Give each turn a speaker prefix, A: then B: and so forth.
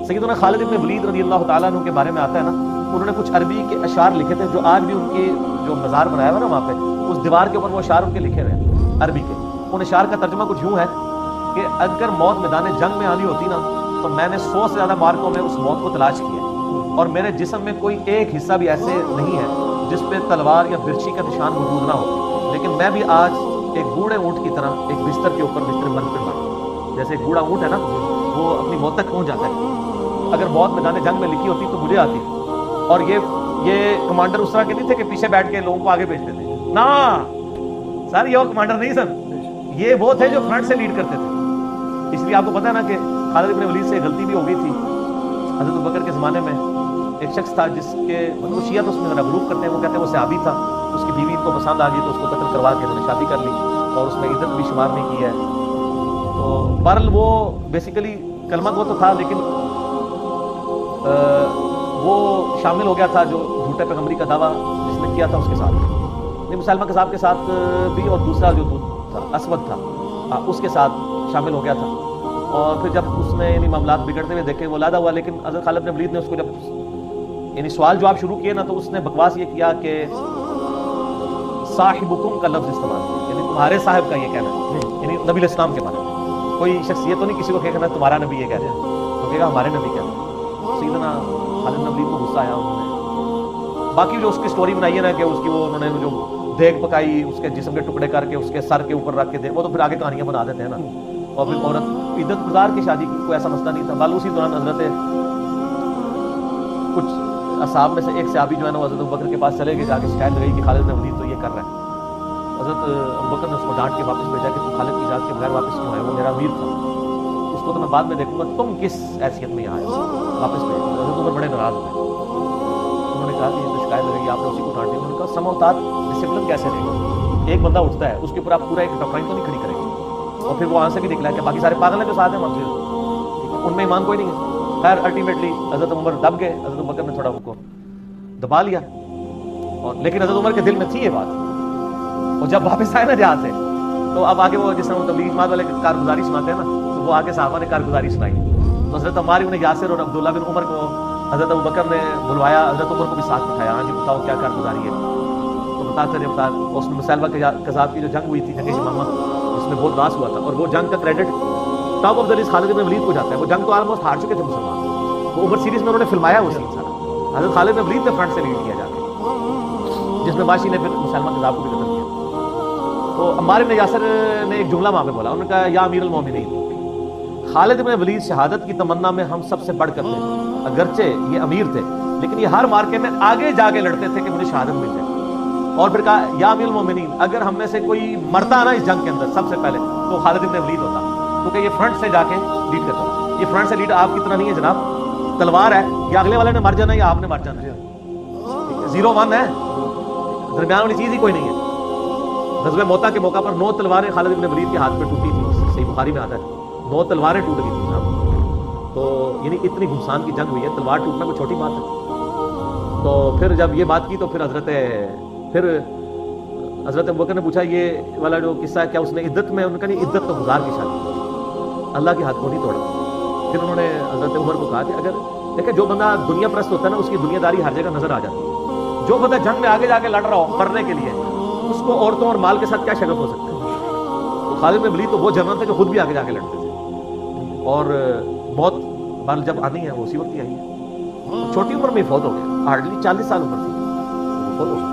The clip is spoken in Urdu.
A: سیدنا خالد بن ولید رضی اللہ تعالیٰ عنہ کے بارے میں آتا ہے نا، انہوں نے کچھ عربی کے اشعار لکھے تھے جو آج بھی ان کے جو مزار بنایا ہوا نا وہاں پہ اس دیوار کے اوپر وہ اشعار ان کے لکھے ہوئے ہیں عربی کے. ان اشعار کا ترجمہ کچھ یوں ہے کہ اگر موت میدان جنگ میں آنی ہوتی نا تو میں نے 100 سے زیادہ مارکوں میں اس موت کو تلاش کیا ہے، اور میرے جسم میں کوئی ایک حصہ بھی ایسے نہیں ہے جس پہ تلوار یا برچی کا نشان موجود نہ ہو، لیکن میں بھی آج ایک بوڑھے اونٹ کی طرح ایک بستر کے اوپر بستر بند پہ مارا. جیسے ایک بوڑھا اونٹ ہے نا وہ اپنی موت تک پہنچ جاتا ہے، اگر موت میدان جنگ میں لکھی ہوتی تو مجھے آتی. اور یہ کمانڈر اس طرح کے نہیں تھے کہ پیچھے بیٹھ کے لوگوں کو آگے بھیجتے تھے، نا سر یہ کمانڈر نہیں سن، یہ وہ تھے جو فرنٹ سے لیڈ کرتے تھے. اس لیے آپ کو پتا ہے نا کہ خالد بن ولید سے غلطی بھی ہو گئی تھی. حضرت ابوبکر کے زمانے میں ایک شخص تھا جس کے مطلب شیعہ تو اس میں غلوب کرتے ہیں، وہ کہتے ہیں وہ صحابی تھا، اس کی بیوی کو پسند آ گئی تو اس کو قتل کروا کے انہوں نے شادی کر لی اور اس میں عزت بھی شمار نہیں کی ہے. تو بہرحال وہ بیسیکلی کلمہ گو تو تھا، لیکن وہ شامل ہو گیا تھا جو جھوٹے پیغمبری کا دعویٰ جس نے کیا تھا اس کے ساتھ، نہیں مسلمہ کذاب کے ساتھ بھی، اور دوسرا جو تھا اسود تھا اس کے ساتھ شامل ہو گیا تھا. اور پھر جب اس نے یعنی معاملات بگڑتے ہوئے دیکھے وہ علیحدہ ہوا، لیکن حضرت خالد بن ولید نے اس کو جب یعنی سوال جواب شروع کیے نا تو اس نے بکواس یہ کیا کہ صاحبکم کا لفظ استعمال کیا، یعنی تمہارے صاحب کا یہ کہنا ہے، یعنی نبی علیہ السلام کے بارے میں. کوئی شخص یہ تو نہیں کسی کو کہنا تمہارا نبی یہ کہہ رہا ہے، تو کہے گا ہمارے نبی کہہ رہے ہیں. سیدنا خالد بن ولید کو غصہ آیا. انہوں نے باقی جو اس کی سٹوری بنائی ہے نا کہ اس کی وہ انہوں نے جو دیگ پکائی اس کے جسم کے ٹکڑے کر کے اس کے سر کے اوپر رکھ کے وہ تو پھر آگے کہانیاں بنا دیتے ہیں نا. اور پھر عورت عزت گزار کی شادی کی کوئی ایسا مسئلہ نہیں تھا. بل اسی دوران حضرت کچھ اصحاب میں سے ایک صحابی جو ہے نا وہ حضرت ابوبکر کے پاس چلے گئے، جا کے شکایت لگائی کہ خالد بن ولید تو یہ کر رہا ہے. حضرت ابوبکر نے اس کو ڈانٹ کے واپس بھیجا کہ تم خالد کی اجازت کے بغیر واپس کیوں آئے، وہ میرا امیر تھا، اس کو تو میں بعد میں دیکھوں گا، تم کس حیثیت میں یہاں آئے ہو، واپس بھیجو. حضرت عمر بڑے ناراض ہوئے. انہوں نے کہا کہ یہ تو شکایت لگے گی، آپ نے اسی کو ڈانٹ دیا. انہوں نے کہا سماوتات ڈسپلن کیسے رہے گا، ایک بندہ اٹھتا ہے اس کے اوپر آپ پورا ایک ڈاکٹرائن تو نہیں کھڑی کریں گے. اور پھر وہ وہاں سے بھی نکلا کہ باقی سارے پاگل ہیں جو ساتھ ہیں وہاں سے، ان میں ایمان کوئی نہیں ہے. خیر الٹیمیٹلی حضرت عمر دب گئے. حضرت ابوبکر نے تھوڑا ان کو دبا لیا، اور لیکن حضرت عمر کے دل میں تھی یہ بات. اور جب واپس آئے نا جہاں سے تو اب آگے وہ جس طرح تبلیغ جماعت والے کارگزاری سناتے ہیں نا، تو وہ آگے صحابہ نے کارگزاری سنائی. تو حضرت عمار بن یاسر اور عبداللہ بن عمر کو حضرت ابوبکر نے بلوایا، حضرت عمر کو بھی ساتھ بٹھایا. ہاں جی بتاؤ کیا کارگزاری ہے. تو بتاتے رہے اس میں مسلمہ کذاب کی جو جنگ ہوئی تھی جنگ یمامہ اس میں بہت لاس ہوا تھا، اور وہ جنگ کا credit top of the list Khalid bin Walid کو جاتا ہے. وہ جنگ تو آلموسٹ ہار چکے تھے مسلمان، وہ اوور سیریز میں انہوں نے فلمایا وہ سین سارا. حضرت خالد بن ولید نے فرنٹ سے لیڈ کیا جا کے، جس میں باشی نے پھر مسلمہ کذاب کو بھی قتل کیا. تو عمار بن یاسر نے ایک جملہ وہاں پہ بولا، انہوں نے کہا یا امیر المومنین، خالد بن ولید شہادت کی تمنا میں ہم سب سے بڑھ کر تھے. اگرچہ یہ امیر تھے لیکن یہ ہر مارکے میں آگے جا کے لڑتے تھے کہ مجھے شہادت مل جائے. اور پھر کہا یا امیر المومنین، اگر ہم میں سے کوئی مرتا نا اس جنگ کے اندر سب سے پہلے تو خالد بن ولید ہوتا، کیونکہ یہ فرنٹ سے جا کے لیڈ کرتا. یہ فرنٹ سے لیڈ آپ کی طرح نہیں ہے جناب، تلوار ہے، یا اگلے والے نے مر جانا ہے یا آپ نے مر جانا ہے. 0-1 ہے، درمیان والی چیز ہی کوئی نہیں ہے. غزوہ موتا کے موقع پر 9 تلواریں خالد بن ولید کے ہاتھ پہ ٹوٹی تھی، صحیح بخاری میں آتا ہے 9 تلواریں ٹوٹ گئی تھیں جناب. تو یعنی اتنی گھمسان کی جنگ ہوئی ہے، تلوار ٹوٹنا کوئی چھوٹی بات ہے. تو پھر جب یہ بات کی تو پھر حضرت ابوبکر نے پوچھا یہ والا جو قصہ ہے کیا اس نے عدت میں، ان کا نہیں عدت تو گزار کی شادی، اللہ کے ہاتھ کو نہیں توڑا. پھر انہوں نے حضرت عمر کو کہا کہ اگر دیکھیں جو بندہ دنیا پرست ہوتا ہے نا اس کی دنیا داری ہر جگہ نظر آ جاتی ہے. جو بندہ جنگ میں آگے جا کے لڑ رہا ہو کرنے کے لیے، اس کو عورتوں اور مال کے ساتھ کیا شغف ہو سکتا ہے. تو خالد بن ولید تو وہ جنرل تھے جو خود بھی آگے جا کے لڑتے تھے، اور موت بال جب آنی ہے وہ اسی وقت ہی آئی ہے. چھوٹی عمر میں فوت ہو گیا، ہارڈلی 40 سال عمر تھی فوت ہو گیا.